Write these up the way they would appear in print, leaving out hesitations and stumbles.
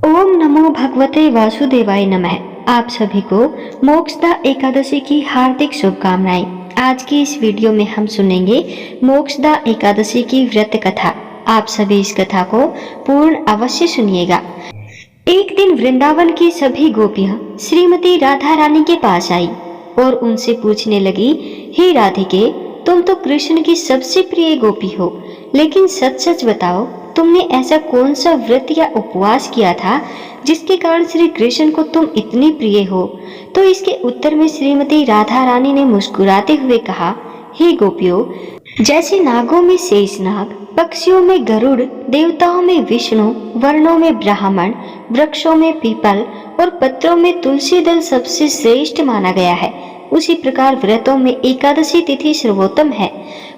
ओम नमो भगवते वासुदेवाय नमः। आप सभी को मोक्षदा एकादशी की हार्दिक शुभकामनाएं। आज की इस वीडियो में हम सुनेंगे मोक्षदा एकादशी की व्रत कथा। आप सभी इस कथा को पूर्ण अवश्य सुनिएगा। एक दिन वृंदावन की सभी गोपियां श्रीमती राधा रानी के पास आई और उनसे पूछने लगी, हे राधिके, तुम तो कृष्ण की सबसे प्रिय गोपी हो, लेकिन सच सच बताओ, तुमने ऐसा कौन सा व्रत या उपवास किया था जिसके कारण श्री कृष्ण को तुम इतनी प्रिय हो? तो इसके उत्तर में श्रीमती राधा रानी ने मुस्कुराते हुए कहा, हे गोपियों, जैसे नागों में शेषनाग, पक्षियों में गरुड़, देवताओं में विष्णु, वर्णों में ब्राह्मण, वृक्षों में पीपल और पत्रों में तुलसी दल सबसे श्रेष्ठ माना गया है, उसी प्रकार व्रतों में एकादशी तिथि सर्वोत्तम है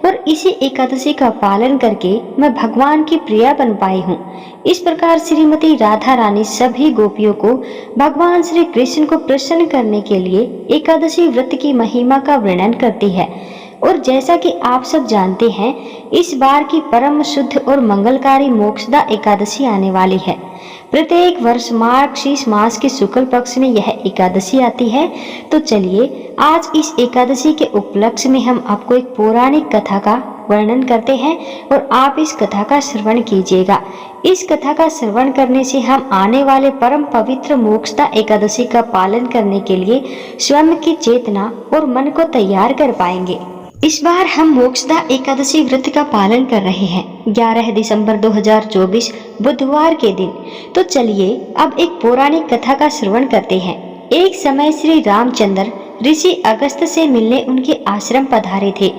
और इसी एकादशी का पालन करके मैं भगवान की प्रिया बन पाई हूँ। इस प्रकार श्रीमती राधा रानी सभी गोपियों को भगवान श्री कृष्ण को प्रसन्न करने के लिए एकादशी व्रत की महिमा का वर्णन करती है। और जैसा कि आप सब जानते हैं, इस बार की परम शुद्ध और मंगलकारी मोक्षदा एकादशी आने वाली है। प्रत्येक वर्ष मार्गशीर्ष मास के शुक्ल पक्ष में यह एकादशी आती है। तो चलिए आज इस एकादशी के उपलक्ष्य में हम आपको एक पौराणिक कथा का वर्णन करते हैं और आप इस कथा का श्रवण कीजिएगा। इस कथा का श्रवण करने से हम आने वाले परम पवित्र मोक्षदा एकादशी का पालन करने के लिए स्वयं की चेतना और मन को तैयार कर पाएंगे। इस बार हम मोक्षदा एकादशी व्रत का पालन कर रहे हैं 11 दिसंबर 2024 बुधवार के दिन। तो चलिए अब एक पौराणिक कथा का श्रवण करते हैं। एक समय श्री रामचंद्र ऋषि अगस्त्य से मिलने उनके आश्रम पधारे थे।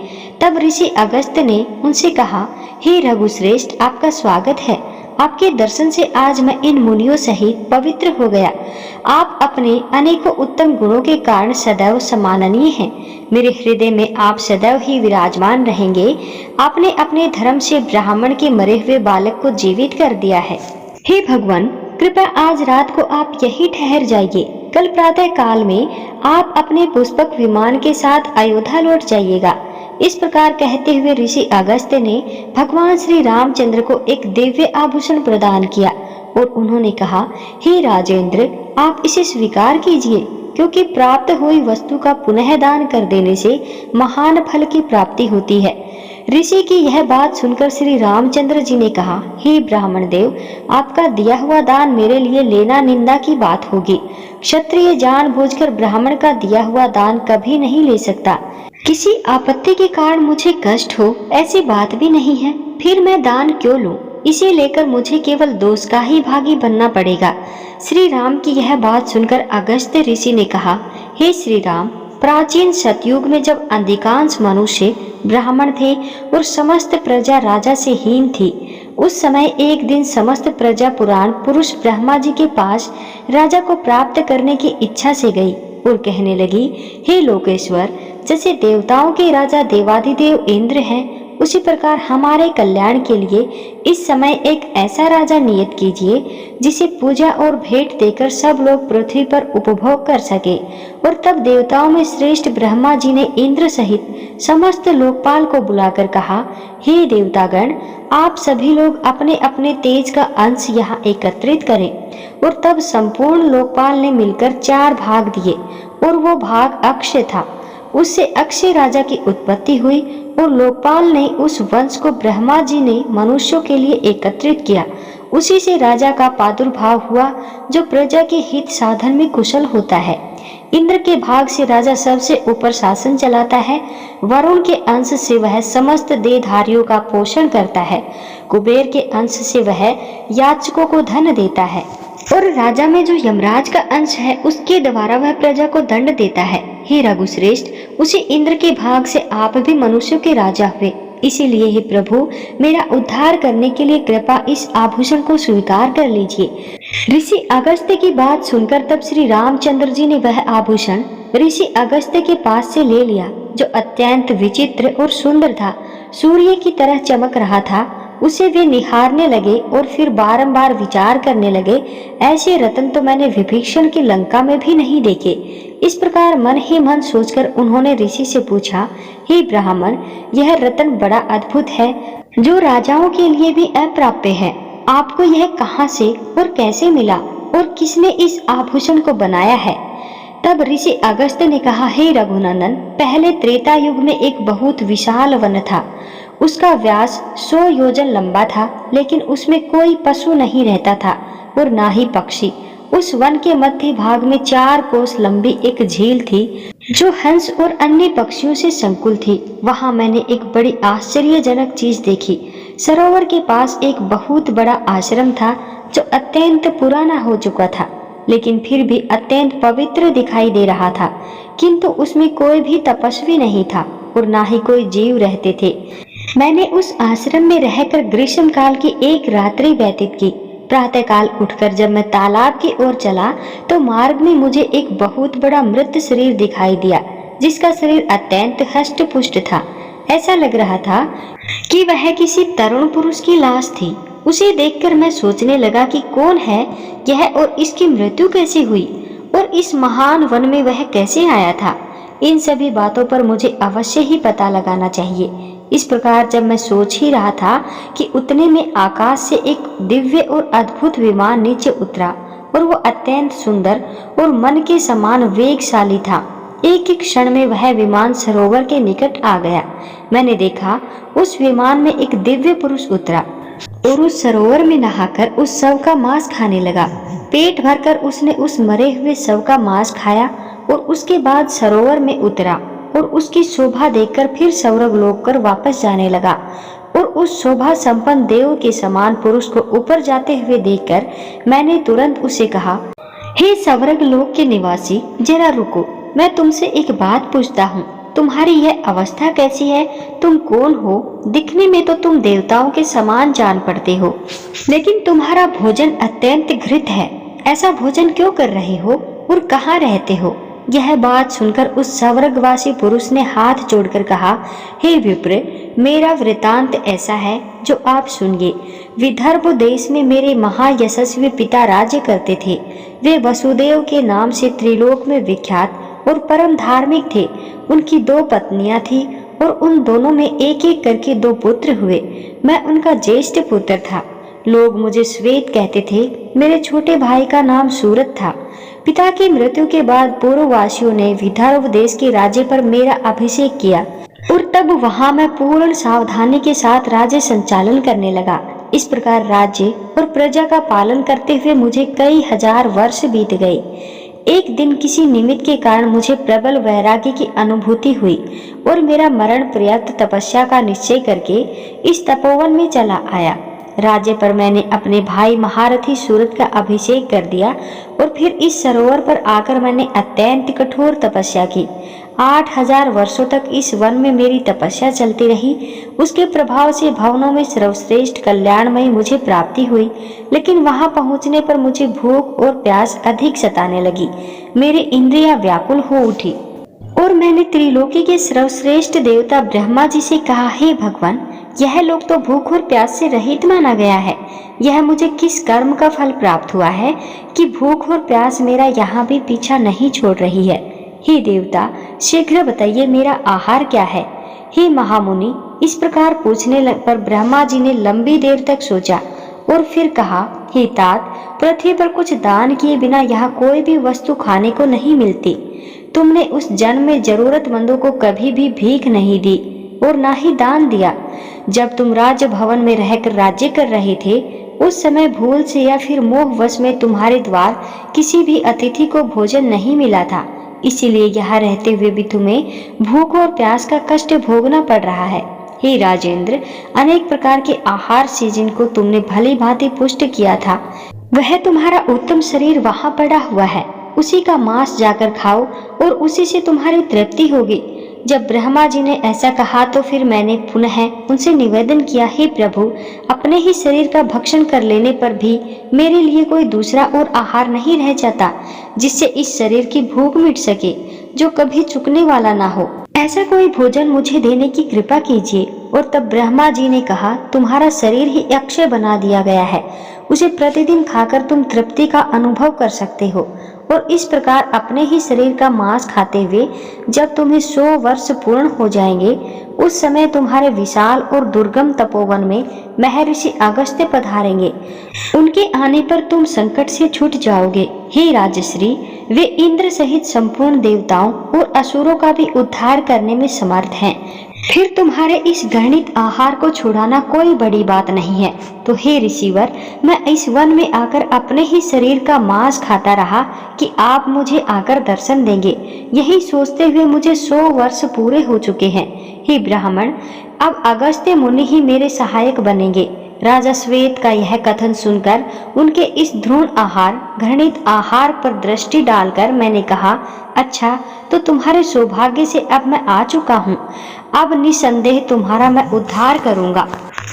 तब ऋषि अगस्त्य ने उनसे कहा, हे रघुश्रेष्ठ, आपका स्वागत है। आपके दर्शन से आज मैं इन मुनियों सहित पवित्र हो गया। आप अपने अनेकों उत्तम गुणों के कारण सदैव सम्माननीय हैं। मेरे हृदय में आप सदैव ही विराजमान रहेंगे। आपने अपने धर्म से ब्राह्मण के मरे हुए बालक को जीवित कर दिया है। हे भगवान, कृपया आज रात को आप यहीं ठहर जाइए। कल प्रातः काल में आप अपने पुष्पक विमान के साथ अयोध्या लौट जाइएगा। इस प्रकार कहते हुए ऋषि अगस्त्य ने भगवान श्री रामचंद्र को एक दिव्य आभूषण प्रदान किया और उन्होंने कहा, हे राजेंद्र, आप इसे स्वीकार कीजिए, क्योंकि प्राप्त हुई वस्तु का पुनः दान कर देने से महान फल की प्राप्ति होती है। ऋषि की यह बात सुनकर श्री रामचंद्र जी ने कहा, हे ब्राह्मण देव, आपका दिया हुआ दान मेरे लिए लेना निंदा की बात होगी। क्षत्रिय जानबूझकर ब्राह्मण का दिया हुआ दान कभी नहीं ले सकता। किसी आपत्ति के कारण मुझे कष्ट हो, ऐसी बात भी नहीं है। फिर मैं दान क्यों लूं? इसे लेकर मुझे केवल दोष का ही भागी बनना पड़ेगा। श्री राम की यह बात सुनकर अगस्त्य ऋषि ने कहा, हे श्री राम, प्राचीन सतयुग में जब अधिकांश मनुष्य ब्राह्मण थे और समस्त प्रजा राजा से हीन थी, उस समय एक दिन समस्त प्रजा पुराण पुरुष ब्रह्मा जी के पास राजा को प्राप्त करने की इच्छा से गई और कहने लगी, हे लोकेश्वर, जैसे देवताओं के राजा देवाधिदेव इंद्र हैं, उसी प्रकार हमारे कल्याण के लिए इस समय एक ऐसा राजा नियत कीजिए जिसे पूजा और भेंट देकर सब लोग पृथ्वी पर उपभोग कर सके। और तब देवताओं में श्रेष्ठ ब्रह्मा जी ने इंद्र सहित समस्त लोकपाल को बुलाकर कहा, हे देवतागण, आप सभी लोग अपने अपने तेज का अंश यहाँ एकत्रित करें। और तब संपूर्ण लोकपाल ने मिलकर 4 भाग दिए और वो भाग अक्षय था। उससे अक्षय राजा की उत्पत्ति हुई और लोकपाल ने उस वंश को ब्रह्मा जी ने मनुष्यों के लिए एकत्रित किया। उसी से राजा का प्रादुर्भाव हुआ जो प्रजा के हित साधन में कुशल होता है। इंद्र के भाग से राजा सबसे ऊपर शासन चलाता है। वरुण के अंश से वह समस्त देहधारियों का पोषण करता है। कुबेर के अंश से वह याचकों को धन देता है और राजा में जो यमराज का अंश है उसके द्वारा वह प्रजा को दंड देता है। हे रघुश्रेष्ठ, उसी इंद्र के भाग से आप भी मनुष्यों के राजा हुए। इसीलिए हे प्रभु, मेरा उद्धार करने के लिए कृपा इस आभूषण को स्वीकार कर लीजिए। ऋषि अगस्त्य की बात सुनकर तब श्री रामचंद्र जी ने वह आभूषण ऋषि अगस्त्य के पास से ले लिया, जो अत्यंत विचित्र और सुंदर था। सूर्य की तरह चमक रहा था। उसे वे निहारने लगे और फिर बारंबार विचार करने लगे, ऐसे रत्न तो मैंने विभीषण की लंका में भी नहीं देखे। इस प्रकार मन ही मन सोचकर उन्होंने ऋषि से पूछा, हे ब्राह्मण, यह रत्न बड़ा अद्भुत है, जो राजाओं के लिए भी अप्राप्य है। आपको यह कहाँ से और कैसे मिला? और किसने इस आभूषण को बनाया है। तब ऋषि अगस्त्य ने कहा, हे रघुनंदन, पहले त्रेता युग में एक बहुत विशाल वन था। उसका व्यास 100 योजन लंबा था, लेकिन उसमें कोई पशु नहीं रहता था और ना ही पक्षी। उस वन के मध्य भाग में 4 कोस लंबी एक झील थी, जो हंस और अन्य पक्षियों से संकुल थी। वहां मैंने एक बड़ी आश्चर्यजनक चीज देखी। सरोवर के पास एक बहुत बड़ा आश्रम था, जो अत्यंत पुराना हो चुका था, लेकिन फिर भी अत्यंत पवित्र दिखाई दे रहा था। किंतु उसमें कोई भी तपस्वी नहीं था और ना ही कोई जीव रहते थे। मैंने उस आश्रम में रहकर ग्रीष्म काल की एक रात्रि व्यतीत की। प्रातःकाल उठकर जब मैं तालाब की ओर चला, तो मार्ग में मुझे एक बहुत बड़ा मृत शरीर दिखाई दिया, जिसका शरीर अत्यंत हष्ट पुष्ट था। ऐसा लग रहा था कि वह किसी तरुण पुरुष की लाश थी। उसे देखकर मैं सोचने लगा कि कौन है यह और इसकी मृत्यु कैसे हुई और इस महान वन में वह कैसे आया था। इन सभी बातों पर मुझे अवश्य ही पता लगाना चाहिए। इस प्रकार जब मैं सोच ही रहा था कि उतने में आकाश से एक दिव्य और अद्भुत विमान नीचे उतरा और वो अत्यंत सुंदर और मन के समान वेगशाली था। एक एक क्षण में वह विमान सरोवर के निकट आ गया। मैंने देखा उस विमान में एक दिव्य पुरुष उतरा और उस सरोवर में नहाकर उस शव का मांस खाने लगा। पेट भरकर उसने उस मरे हुए शव का मांस खाया और उसके बाद सरोवर में उतरा और उसकी शोभा देखकर फिर स्वर्ग लोक कर वापस जाने लगा। और उस शोभा संपन्न देव के समान पुरुष को ऊपर जाते हुए देखकर मैंने तुरंत उसे कहा, हे स्वर्ग लोक के निवासी, जरा रुको, मैं तुमसे एक बात पूछता हूँ। तुम्हारी यह अवस्था कैसी है? तुम कौन हो? दिखने में तो तुम देवताओं के समान जान पड़ते हो, लेकिन तुम्हारा भोजन अत्यंत घृत है। ऐसा भोजन क्यों कर रहे हो और कहाँ रहते हो? यह बात सुनकर उस स्वर्गवासी पुरुष ने हाथ जोड़कर कहा, हे विप्र, मेरा वृतांत ऐसा है जो आप सुनिए। विदर्भ देश में मेरे महायशस्वी पिता राज्य करते थे। वे वसुदेव के नाम से त्रिलोक में विख्यात और परम धार्मिक थे। उनकी 2 पत्नियां थी और उन दोनों में एक एक करके 2 पुत्र हुए। मैं उनका ज्येष्ठ पुत्र था। लोग मुझे श्वेत कहते थे। मेरे छोटे भाई का नाम सूरत था। पिता की मृत्यु के बाद पूर्ववासियों ने विदर्भ देश के राज्य पर मेरा अभिषेक किया और तब वहां मैं पूर्ण सावधानी के साथ राज्य संचालन करने लगा। इस प्रकार राज्य और प्रजा का पालन करते हुए मुझे कई हजार वर्ष बीत गए। एक दिन किसी निमित्त के कारण मुझे प्रबल वैराग्य की अनुभूति हुई और मेरा मरण पर्यंत तपस्या का निश्चय करके इस तपोवन में चला आया। राज्य पर मैंने अपने भाई महारथी सूरत का अभिषेक कर दिया और फिर इस सरोवर पर आकर मैंने अत्यंत कठोर तपस्या की। 8000 वर्षों तक इस वन में मेरी तपस्या चलती रही। उसके प्रभाव से भवनों में सर्वश्रेष्ठ कल्याणमयी मुझे प्राप्ति हुई, लेकिन वहां पहुंचने पर मुझे भूख और प्यास अधिक सताने लगी। मेरी इंद्रियां व्याकुल हो उठी और मैंने त्रिलोकी के सर्वश्रेष्ठ देवता ब्रह्मा जी से कहा, हे भगवान, यह लोग तो भूख और प्यास से रहित माना गया है। यह मुझे किस कर्म का फल प्राप्त हुआ है कि भूख और प्यास मेरा यहाँ भी पीछा नहीं छोड़ रही है। हे देवता, शीघ्र बताइए मेरा आहार क्या है। हे महामुनि, इस प्रकार पूछने पर ब्रह्मा जी ने लंबी देर तक सोचा और फिर कहा, हे तात, पृथ्वी पर कुछ दान किए बिना यहाँ कोई भी वस्तु खाने को नहीं मिलती। तुमने उस जन्म में जरूरतमंदों को कभी भी भीख नहीं दी और ना ही दान दिया। जब तुम राज भवन में रहकर राज्य कर रहे थे, उस समय भूल से या फिर मोहवश में तुम्हारे द्वार किसी भी अतिथि को भोजन नहीं मिला था। इसीलिए यहाँ रहते हुए भी तुम्हें भूख और प्यास का कष्ट भोगना पड़ रहा है। हे राजेंद्र, अनेक प्रकार के आहार से जिनको तुमने भली भांति पुष्ट किया था, वह तुम्हारा उत्तम शरीर वहां पड़ा हुआ है। उसी का मांस जाकर खाओ और उसी से तुम्हारी तृप्ति होगी। जब ब्रह्मा जी ने ऐसा कहा तो फिर मैंने पुनः उनसे निवेदन किया, हे प्रभु, अपने ही शरीर का भक्षण कर लेने पर भी मेरे लिए कोई दूसरा और आहार नहीं रह जाता जिससे इस शरीर की भूख मिट सके, जो कभी चुकने वाला ना हो। ऐसा कोई भोजन मुझे देने की कृपा कीजिए। और तब ब्रह्मा जी ने कहा, तुम्हारा शरीर ही अक्षय बना दिया गया है। उसे प्रतिदिन खाकर तुम तृप्ति का अनुभव कर सकते हो और इस प्रकार अपने ही शरीर का मांस खाते हुए जब तुम्हें 100 वर्ष पूर्ण हो जाएंगे, उस समय तुम्हारे विशाल और दुर्गम तपोवन में महर्षि अगस्त्य पधारेंगे। उनके आने पर तुम संकट से छूट जाओगे। हे राजश्री, वे इंद्र सहित संपूर्ण देवताओं और असुरों का भी उद्धार करने में समर्थ हैं। फिर तुम्हारे इस घृणित आहार को छुड़ाना कोई बड़ी बात नहीं है। तो हे ऋषिवर, मैं इस वन में आकर अपने ही शरीर का मांस खाता रहा कि आप मुझे आकर दर्शन देंगे। यही सोचते हुए मुझे 100 वर्ष पूरे हो चुके हैं। हे ब्राह्मण, अब अगस्त्य मुनि ही मेरे सहायक बनेंगे। राजा श्वेत का यह कथन सुनकर उनके इस ध्रुण आहार, घृणित आहार पर दृष्टि डालकर मैंने कहा, अच्छा, तो तुम्हारे सौभाग्य से अब मैं आ चुका हूँ। अब निसंदेह तुम्हारा मैं उद्धार करूंगा।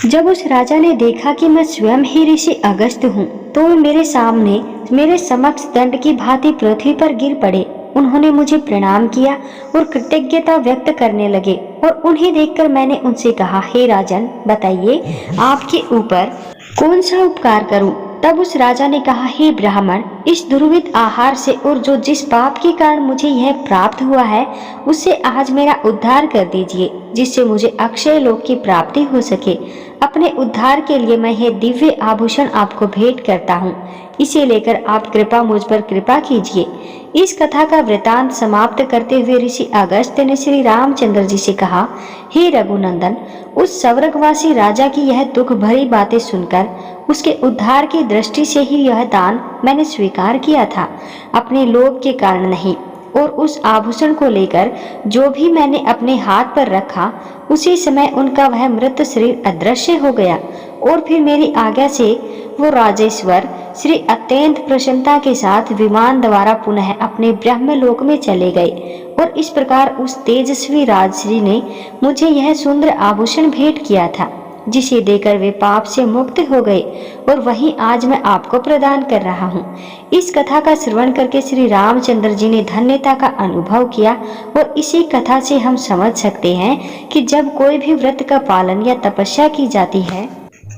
जब उस राजा ने देखा कि मैं स्वयं ही ऋषि अगस्त्य हूँ, तो वे मेरे सामने मेरे समक्ष दंड की भांति पृथ्वी पर गिर पड़े। उन्होंने मुझे प्रणाम किया और कृतज्ञता व्यक्त करने लगे, और उन्हें देखकर मैंने उनसे कहा, हे राजन, बताइए आपके ऊपर कौन सा उपकार करूं? तब उस राजा ने कहा, हे ब्राह्मण, इस दुर्वित आहार से और जिस पाप के कारण मुझे यह प्राप्त हुआ है, उससे आज मेरा उद्धार कर दीजिए, जिससे मुझे अक्षय लोक की प्राप्ति हो सके। अपने उद्धार के लिए मैं यह दिव्य आभूषण आपको भेंट करता हूँ। इसे लेकर आप कृपा मुझ पर कृपा कीजिए। इस कथा का वृतांत समाप्त करते हुए ऋषि अगस्त्य ने श्री रामचंद्र जी से कहा, हे रघुनंदन, उस स्वर्गवासी राजा की यह दुख भरी बातें सुनकर उसके उद्धार की दृष्टि से ही यह दान मैंने स्वीकार किया था, अपने लोभ के कारण नहीं। और उस आभूषण को लेकर जो भी मैंने अपने हाथ पर रखा, उसी समय उनका वह मृत शरीर अदृश्य हो गया, और फिर मेरी आज्ञा से वो राजेश्वर श्री अत्यंत प्रसन्नता के साथ विमान द्वारा पुनः अपने ब्रह्मलोक में चले गए। और इस प्रकार उस तेजस्वी राजश्री ने मुझे यह सुंदर आभूषण भेंट किया था, जिसे देकर वे पाप से मुक्त हो गए, और वही आज मैं आपको प्रदान कर रहा हूँ। इस कथा का श्रवण करके श्री रामचंद्र जी ने धन्यता का अनुभव किया, और इसी कथा से हम समझ सकते हैं कि जब कोई भी व्रत का पालन या तपस्या की जाती है,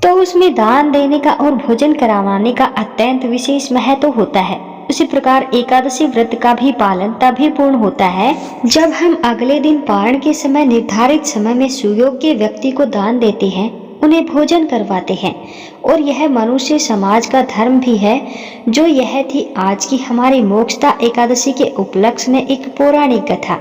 तो उसमें दान देने का और भोजन करवाने का अत्यंत विशेष महत्व होता है। उसी प्रकार एकादशी व्रत का भी पालन तभी पूर्ण होता है जब हम अगले दिन पारण के समय निर्धारित समय में सुयोग्य व्यक्ति को दान देते हैं, उन्हें भोजन करवाते हैं। और यह मनुष्य समाज का धर्म भी है। जो यह थी आज की हमारी मोक्षदा एकादशी के उपलक्ष्य में एक पौराणिक कथा।